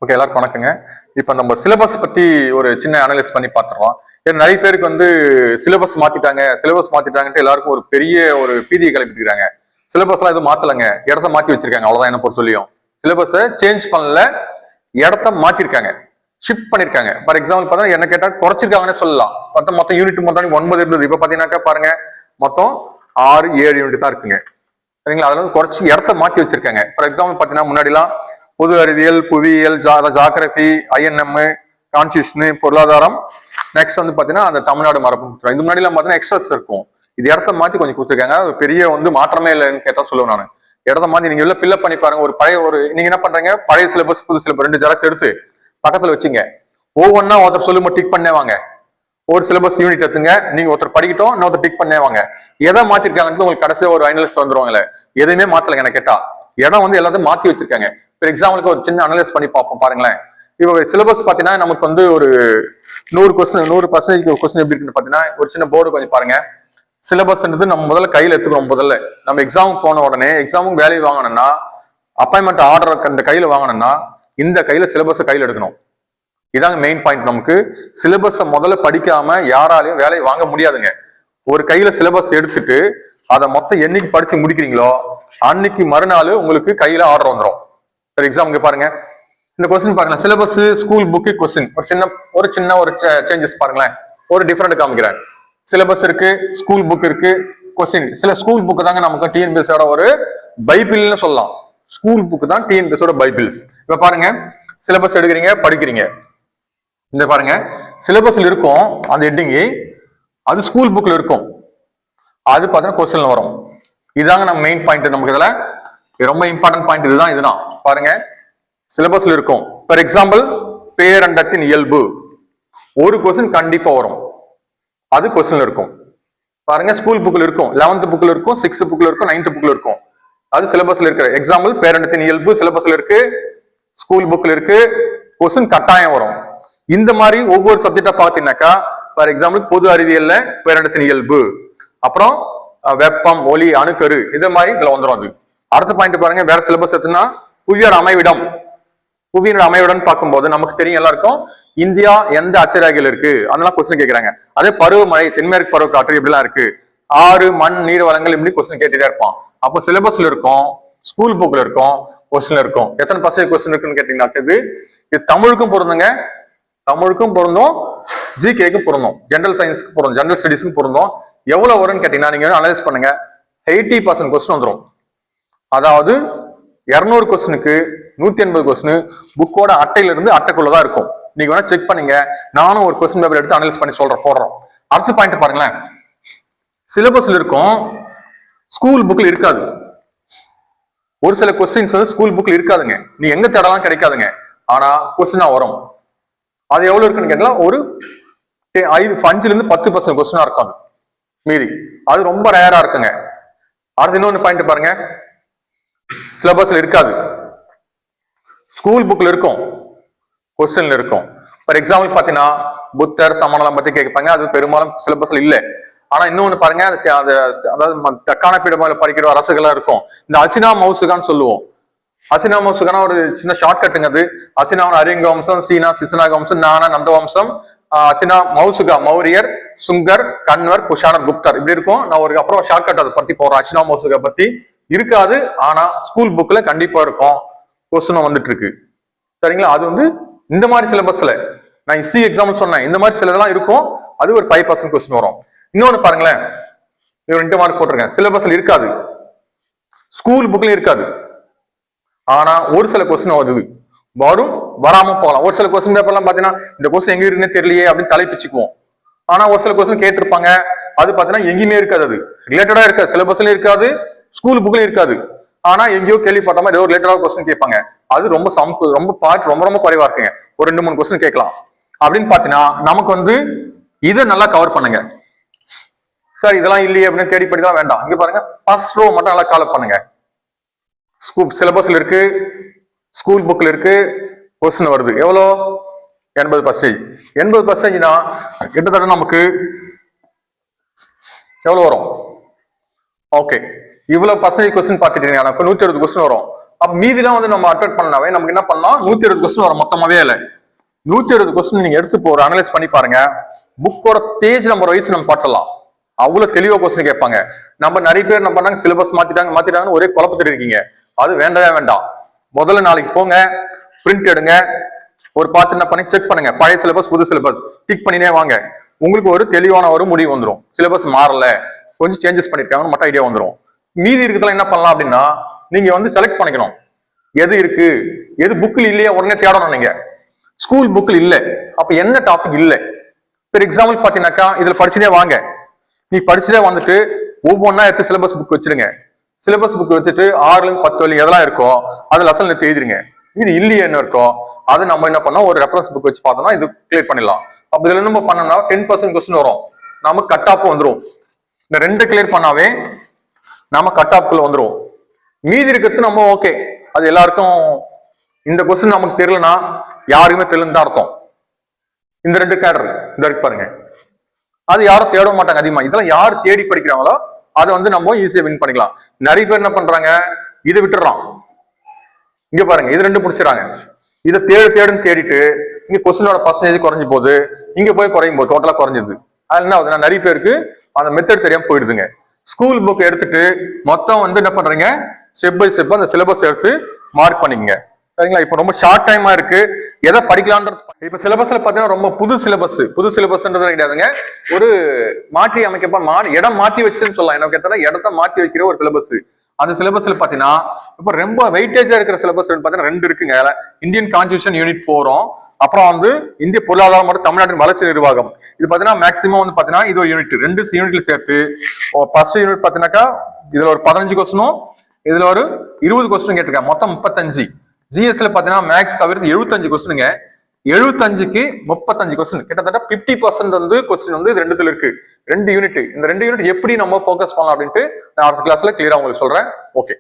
Okay, எல்லாருக்கும் வணக்கங்க. இப்போ நம்ம சிலபஸ் பத்தி ஒரு சின்ன அனலைஸ் பண்ணி பார்த்துருவோம். ஏன்னா நிறைய பேருக்கு வந்து சிலபஸ் மாத்திட்டாங்கன்ட்டு எல்லாருக்கும் ஒரு பெரிய ஒரு பீதியை கிளப்பிட்டுருக்காங்க. சிலபஸ்லாம் எதுவும் மாத்தலைங்க, இடத்த மாத்தி வச்சிருக்காங்க, அவ்வளவுதான். என்ன பொறுத்தவரையும் சிலபஸை சேஞ்ச் பண்ணல, இடத்த மாத்திருக்காங்க, ஷிஃப்ட் பண்ணிருக்காங்க. ஃபார் எக்ஸாம்பிள் பார்த்தா என்ன கேட்டா குறைச்சிருக்காங்கன்னு சொல்லலாம். மொத்தம் யூனிட் மொத்தம் 9 இருந்தது. இப்ப பாத்தீங்கன்னாக்கா பாருங்க, மொத்தம் 6-7 யூனிட் தான் இருக்குங்க. சரிங்களா? அதுல வந்து குறைச்சி இடத்த மாத்தி வச்சிருக்காங்க. ஃபார் எக்ஸாம்பிள் பாத்தீங்கன்னா முன்னாடிலாம் பொது அறிவியல், புவியியல், ஜாகிரபி, INM, கான்ஸ்டியூஷன், பொருளாதாரம், நெக்ஸ்ட் வந்து பாத்தீங்கன்னா அந்த தமிழ்நாடு மரபு. இது முன்னாடி எல்லாம் பாத்தீங்கன்னா எக்ஸஸ் இருக்கும். இது இடத்த மாத்தி கொஞ்சம் கொடுத்துருக்காங்க. அது பெரிய வந்து மாற்றமே இல்லைன்னு கேட்டா சொல்லுவேன் நான். இடத்த மாத்தி நீங்க உள்ள பில்லப் பண்ணி பாருங்க. ஒரு பழைய நீங்க என்ன பண்றீங்க, பழைய சிலபஸ் புது சிலபஸ் 2 ஜெராக்ஸ் எடுத்து பக்கத்துல வச்சுங்க. ஒவ்வொன்னா ஒருத்தர் சொல்லும்போது டிக் பண்ணேவாங்க. ஒரு சிலபஸ் யூனிட் எடுத்துங்க, நீங்க ஒருத்தர் படிக்கட்டும், இன்னொருத்தர் டிக் பண்ணேவாங்க. எதை மாத்திருக்காங்கன்னு உங்களுக்கு கடைசியா ஒரு அனலிஸ்ட் வந்துருவாங்களே. எதையுமே மாத்தலைங்க. என்ன கேட்டா இடம் வந்து எல்லாத்தையும் மாத்தி வச்சிருக்காங்க. ஃபார் எக்ஸாம்பிளுக்கு ஒரு சின்ன அனலைஸ் பண்ணி பார்ப்போம் பாருங்களேன். இப்போ சிலபஸ் பாத்தீங்கன்னா நமக்கு வந்து ஒரு 100% கொஸ்டின் எப்படி இருக்குன்னு பாத்தீங்கன்னா ஒரு சின்ன போர்டு கொஞ்சம் பாருங்க. சிலபஸ்ன்றது நம்ம முதல்ல கையில எடுத்துக்கணும். முதல்ல நம்ம எக்ஸாம் போன உடனே எக்ஸாமுக்கு வேலையை வாங்கணும்னா, அப்பாயின்மெண்ட் ஆர்டர் இந்த கையில வாங்கணும்னா இந்த கையில சிலபஸ் கையில எடுக்கணும். இதாங்க மெயின் பாயிண்ட். நமக்கு சிலபஸை முதல்ல படிக்காம யாராலையும் வேலையை வாங்க முடியாதுங்க. ஒரு கையில சிலபஸ் எடுத்துட்டு அதை மொத்தம் என்னைக்கு படிச்சு முடிக்கிறீங்களோ அன்னைக்கு மறுநாள் உங்களுக்கு கையில ஆர்டர் வந்துடும். ஃபார் எக்ஸாம்பிள் பாருங்க, இந்த கொஸ்டின் பாருங்களேன். சிலபஸ் ஸ்கூல் புக்கு கொஸ்டின் ஒரு சின்ன சேஞ்சஸ் பாருங்களேன். ஒரு டிஃபரெண்ட் காமிக்கிறேன். சிலபஸ் இருக்கு, ஸ்கூல் புக் இருக்கு, கொஸ்டின். சில ஸ்கூல் புக் தாங்க நமக்கு டிஎன்பிஎஸோட ஒரு பைபிள்னு சொல்லலாம். ஸ்கூல் புக் தான் டிஎன்பிஎஸோட பைபிள்ஸ். இப்ப பாருங்க, சிலபஸ் எடுக்கிறீங்க, படிக்கிறீங்க. இந்த பாருங்க, சிலபஸ்ல இருக்கும் அந்த ஹெட்டிங், அது ஸ்கூல் புக்ல இருக்கும். அது பார்த்தீங்கன்னா கொஸ்டின்ல வரும். இதாங்க நம்ம மெயின் பாயிண்ட். நமக்கு இதுல ரொம்ப இம்பார்ட்டன்ட் பாயிண்ட் இதுதான். பாருங்க, சிலபஸ்ல இருக்கும். ஃபார் எக்ஸாம்பிள் பேரண்டத்தின் இயல்பு ஒரு கொஸ்டின் கண்டிப்பா வரும். அது கொஸ்டின்ல இருக்கும். பாருங்க, ஸ்கூல் புக்ல இருக்கும், 11th புக்ல இருக்கும், 6th புக்ல இருக்கும், 9th புக்ல இருக்கும். அது சிலபஸ்ல இருக்கிற எக்ஸாம்பிள் பேரண்டத்தின் இயல்பு சிலபஸ்ல இருக்கு, ஸ்கூல் புக்ல இருக்கு, கொஸ்டின் கட்டாயம் வரும். இந்த மாதிரி ஒவ்வொரு சப்ஜெக்டா பாத்தீங்கன்னாக்கா, ஃபார் எக்ஸாம்பிள் பொது அறிவியல்ல பேரண்டத்தின் இயல்பு, அப்புறம் வெப்பம், ஒளி, அணுக்கரு, இது மாதிரி இதுல வந்துடும். அது அடுத்த பாயிண்ட் பாருங்க. வேற சிலபஸ் எடுத்துன்னா புவியோட அமைவிடம். புவியோட அமைவிடம் பார்க்கும்போது நமக்கு தெரியும் எல்லாருக்கும் இந்தியா எந்த அச்சரேகையில் இருக்கு, அதெல்லாம் கொஸ்டின் கேட்கறாங்க. அதே பருவமழை, தென்மேற்கு பருவ காற்று எப்படிலாம் இருக்கு, ஆறு, மண், நீர் வளங்கள், இப்படி கொஸ்டின் கேட்டுட்டே இருப்பான். அப்போ சிலபஸ்ல இருக்கும், ஸ்கூல் புக்ல இருக்கும், கொஸ்டின்ல இருக்கும். எத்தனை % கொஸ்டின் இருக்குன்னு கேட்டீங்கன்னா இது தமிழுக்கும் பொருந்துங்க, தமிழுக்கும் பொருந்தும், ஜிகேக்கும் பொருந்தும், ஜெனரல் சயின்ஸ்க்கு பொருந்தும், ஜெனரல் ஸ்டடிஸ்க்கும் பொருந்தும். எவ்வளவு வரும்னு கேட்டீங்கன்னா நீங்க அனலைஸ் பண்ணுங்க, 80% கொஸ்டின் வந்துடும். அதாவது 200 கொஸ்டினுக்கு 180 கொஸ்டின் புக்கோட அட்டையில இருந்து அட்டைக்குள்ளதான் இருக்கும். நீங்க வேணா செக் பண்ணுங்க. நானும் ஒரு கொஸ்டின் பேப்பர் எடுத்து அனலைஸ் பண்ணி போடுறோம். அடுத்த பாயிண்ட் பாருங்களேன். சிலபஸ்ல இருக்கும், ஸ்கூல் புக்ல இருக்காது. ஒரு சில கொஸ்டின்ஸ் வந்து ஸ்கூல் புக்ல இருக்காதுங்க. நீ எங்க தேடலாம் கிடைக்காதுங்க. ஆனா கொஸ்டினா வரும். அது எவ்வளவு இருக்குன்னு கேட்டா ஒரு 5-10% கொஸ்டினா இருக்கும். மீதி அது ரொம்ப ரேரா இருக்குங்க. அடுத்து இன்னொன்னு பாயிண்ட் பாருங்க. சிலபஸ்ல இருக்காது, ஸ்கூல் புக்ல இருக்கும், கொஸ்டின்ல இருக்கும். ஃபார் எக்ஸாம்பிள் பாத்தீங்கன்னா புத்தர், சமணம் பத்தி கேட்பாங்க. அது பெரும்பாலும் சிலபஸ்ல இல்ல. ஆனா இன்னொன்னு பாருங்க, அதாவது தக்கான பீடமால படிக்கிற அரசுகளா இருக்கும். இந்த அசினா மௌசுகான்னு சொல்லுவோம். அசினா மௌசுகான ஒரு சின்ன ஷார்ட் கட்டுங்க. அது அசினாவோட அரிங்க வம்சம், சீனா சிசுநாக வம்சம், நானா நந்த வம்சம், அசினா மௌசுகா மௌரியர், சுங்கர், கன்வர், குஷானர், குப்தர், இப்படி இருக்கும். நான் ஒரு அப்புறம் ஷார்ட் கட் அதை பத்தி போறேன். அசினா மௌசுகா பத்தி இருக்காது, ஆனா ஸ்கூல் புக்ல கண்டிப்பா இருக்கும், கொஸ்டின் வந்துட்டு இருக்கு. சரிங்களா? அது வந்து இந்த மாதிரி சிலபஸ்ல நான் எக்ஸாம்பிள் சொன்னேன். இந்த மாதிரி சிலதெல்லாம் இருக்கும். அது ஒரு 5% கொஸ்டின் வரும். இன்னொன்னு பாருங்களேன், 2 மார்க் போட்டிருக்கேன். சிலபஸ்ல இருக்காது, ஸ்கூல் புக்ல இருக்காது. ஆனா ஒரு சில கொஸ்டின் வருது, வரும், வராம போகலாம். ஒரு சில கொஸ்டின் பேப்பர்லாம் பாத்தீங்கன்னா இந்த கொஸ்டின் எங்க இருக்குன்னு தெரியலையே அப்படின்னு தலைப்பிச்சுக்குவோம். ஆனா ஒரு சில கொஸ்டின் கேட்டிருப்பாங்க, அது பாத்தீங்கன்னா எங்கேயுமே இருக்காது. அது ரிலேட்டடா இருக்காது, சிலபஸ்லயும் இருக்காது, ஸ்கூல் புக்லயும் இருக்காது. ஆனா எங்கேயோ கேள்விப்பட்ட மாதிரி ஏதோ ரிலேட்டடா கொஸ்டின் கேட்பாங்க. அது ரொம்ப பார்ட் ரொம்ப குறைவா இருக்குங்க. ஒரு 2-3 கொஸ்டின் கேட்கலாம். அப்படின்னு பாத்தீங்கன்னா நமக்கு வந்து இதை நல்லா கவர் பண்ணுங்க. சார் இதெல்லாம் இல்லையே அப்படின்னு தேடி படிக்கலாம் வேண்டாம். இங்க பாருங்க, ஃபர்ஸ்ட் ரோ மட்டும் நல்லா கவர் பண்ணுங்க. சிலபஸ்ல இருக்கு, ஸ்கூல் புக்ல இருக்கு, கொஸ்டின் வருது. எவ்வளோ? 80%. 80%னா கிட்டத்தட்ட நமக்கு எவ்வளவு வரும்? ஓகே, இவ்வளவு பர்சன்டேஜ் கொஸ்டின் பார்த்துட்டீங்க. 160 கொஸ்டின் வரும். அப்ப மீதிலாம் வந்து நம்ம அட்டெண்ட் பண்ணாவே நமக்கு என்ன பண்ணலாம் 120 கொஸ்டின் வரும் மொத்தமாவே இல்லை. 120 கொஸ்டின் நீங்க எடுத்து போற அனலைஸ் பண்ணி பாருங்க. புக்கோட பேஜ் நம்பர் வைஸ் நம்ம பார்த்துடலாம். அவ்வளவு தெளிவா கொஸ்டின் கேட்பாங்க. நம்ம நிறைய பேர் என்ன பண்ணாங்க, சிலபஸ் மாத்திட்டாங்கன்னு ஒரே குழப்பத்தில் இருக்கீங்க. அது வேண்டவே வேண்டாம். முதல்ல நாளைக்கு போங்க, பிரிண்ட் எடுங்க, ஒரு பார்த்து என்ன பண்ணி செக் பண்ணுங்க. பழைய சிலபஸ் புது சிலபஸ் டிக் பண்ணினே வாங்க. உங்களுக்கு ஒரு தெளிவான ஒரு முடிவு வந்துடும். சிலபஸ் மாறல, கொஞ்சம் சேஞ்சஸ் பண்ணிருக்காங்கன்னு மட்டும் ஐடியா வந்துடும். மீதி இருக்கிறதுல என்ன பண்ணலாம் அப்படின்னா, நீங்க வந்து செலக்ட் பண்ணிக்கணும். எது இருக்கு, எது புக்கில் இல்லையா உடனே தேடணும். நீங்க ஸ்கூல் புக்கில் இல்ல, அப்ப என்ன டாபிக் இல்ல. ஃபார் எக்ஸாம்பிள் பாத்தீங்கன்னாக்கா, இதுல படிச்சுட்டே வாங்க. நீ படிச்சுட்டே வந்துட்டு ஒவ்வொன்னா எடுத்து சிலபஸ் புக் வச்சிருங்க. சிலபஸ் புக் வச்சுட்டு 6ல இருந்து 10 வரையும் எதெல்லாம் இருக்கோ அது லெசன்ல எழுதிருங்க. இது இல்லையே என்ன இருக்கோ அது நம்ம என்ன பண்ணோம், ஒரு ரெஃபரன்ஸ் புக் வச்சு பார்த்தோம்னா இது கிளியர் பண்ணிடலாம். அப்ப இதுல நம்ம பண்ணோம்னா 10% கொஸ்டின் வரும், நமக்கு கட் ஆஃப் வந்துடும். இந்த 2 கிளியர் பண்ணாவே நாம கட் ஆஃப்குள்ள வந்துடும். மீதி இருக்கிறது நம்ம ஓகே, அது எல்லாருக்கும் இந்த கொஸ்டின் நமக்கு தெரியலனா யாருக்குமே தெரியலன்னு தான் அர்த்தம். இந்த 2 கேடர் இந்த இருக்கு பாருங்க, அது யாரும் தேட மாட்டாங்க அதிகமா. இதெல்லாம் யார் தேடி படிக்கிறாங்களோ அதை வந்து நம்ம ஈஸியா வின் பண்ணிக்கலாம். நிறைய பேர் என்ன பண்றாங்க, இதை விட்டுறான். இங்க பாருங்க, இது 2 பிடிச்சிடறாங்க. இதை தேடுன்னு தேடிட்டு இங்க கொஸ்டினோட பர்சன்டேஜ் குறைஞ்சு போகுது, இங்க போய் குறையும் போது டோட்டலா குறைஞ்சிது. அது என்ன ஆகுதுன்னா, நிறைய பேருக்கு அந்த மெத்தட் தெரியாம போயிடுதுங்க. ஸ்கூல் புக் எடுத்துட்டு மொத்தம் வந்து என்ன பண்றீங்க, ஸ்டெப் பை ஸ்டெப் அந்த சிலபஸ் எடுத்து மார்க் பண்ணிக்கங்க. சரிங்களா? இப்ப ரொம்ப ஷார்ட் டைமா இருக்கு, எதை படிக்கலான்றது. இப்ப சிலபஸ்ல பாத்தீங்கன்னா ரொம்ப புது சிலபஸ்ன்றது கிடையாதுங்க. ஒரு மாற்றி அமைக்கப்ப இடம் மாத்தி வச்சுன்னு சொல்லலாம். என்ன கேட்டா இடத்த மாத்தி வைக்கிற ஒரு சிலபஸ். அந்த சிலபஸ்ல பாத்தீங்கன்னா இப்ப ரொம்ப வெயிட்டேஜா இருக்கிற சிலபஸ் பாத்தீங்கன்னா 2 இருக்குங்க. இந்தியன் கான்ஸ்டிடியூஷன் யூனிட் 4ம், அப்புறம் வந்து இந்திய பொருளாதாரம் மற்றும் தமிழ்நாட்டின் வளர்ச்சி நிர்வாகம். இது பாத்தீங்கன்னா மேக்சிமம் வந்து பாத்தீங்கன்னா இது ஒரு யூனிட், 2 யூனிட்ல சேர்த்து ஃபர்ஸ்ட் யூனிட் பாத்தீங்கன்னாக்கா இதுல ஒரு 15 கொஸ்டினும் இதுல ஒரு 20 கொஸ்டின் கேட்டிருக்காங்க, மொத்தம் 35. ஜிஎஸ்ல பாத்தீங்கன்னா மேக்ஸ் தவிர்த்து 75 கொஸ்டினுங்க. 75க்கு 35 கொஸ்டின், கிட்டத்தட்ட 50% வந்து கொஸ்டின் வந்து இது 2த்துல இருக்கு. 2 யூனிட், இந்த 2 யூனிட் எப்படி நம்ம ஃபோக்கஸ் பண்ணலாம் அப்படின்ட்டு நான் அடுத்த கிளாஸ்ல கிளியரா உங்களுக்கு சொல்றேன். ஓகே.